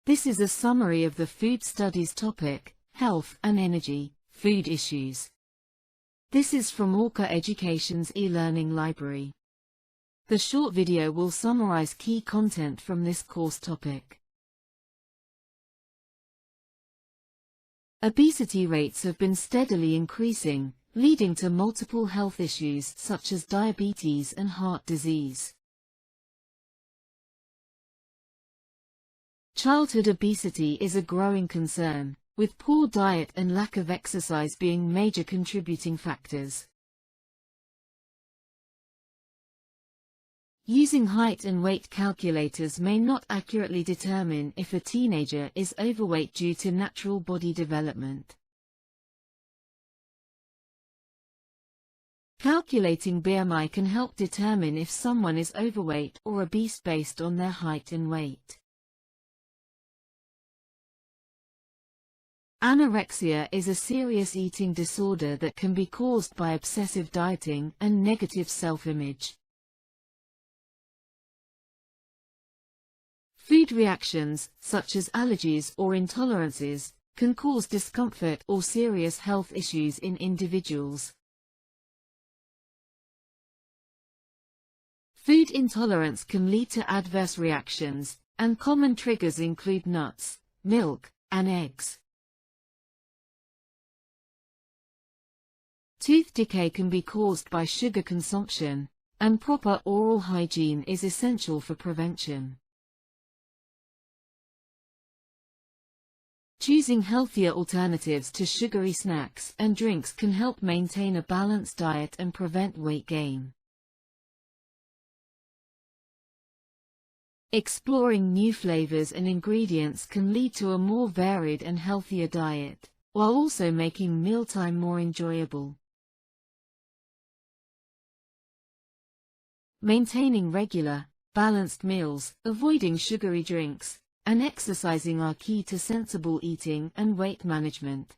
This is a summary of the food studies topic, health and energy, food issues. This is from ORCA Education's e-learning library. The short video will summarize key content from this course topic. Obesity rates have been steadily increasing, leading to multiple health issues such as diabetes and heart disease. Childhood obesity is a growing concern, with poor diet and lack of exercise being major contributing factors. Using height and weight calculators may not accurately determine if a teenager is overweight due to natural body development. Calculating BMI can help determine if someone is overweight or obese based on their height and weight. Anorexia is a serious eating disorder that can be caused by obsessive dieting and negative self-image. Food reactions, such as allergies or intolerances, can cause discomfort or serious health issues in individuals. Food intolerance can lead to adverse reactions, and common triggers include nuts, milk, and eggs. Tooth decay can be caused by sugar consumption, and proper oral hygiene is essential for prevention. Choosing healthier alternatives to sugary snacks and drinks can help maintain a balanced diet and prevent weight gain. Exploring new flavors and ingredients can lead to a more varied and healthier diet, while also making mealtime more enjoyable. Maintaining regular, balanced meals, avoiding sugary drinks, and exercising are key to sensible eating and weight management.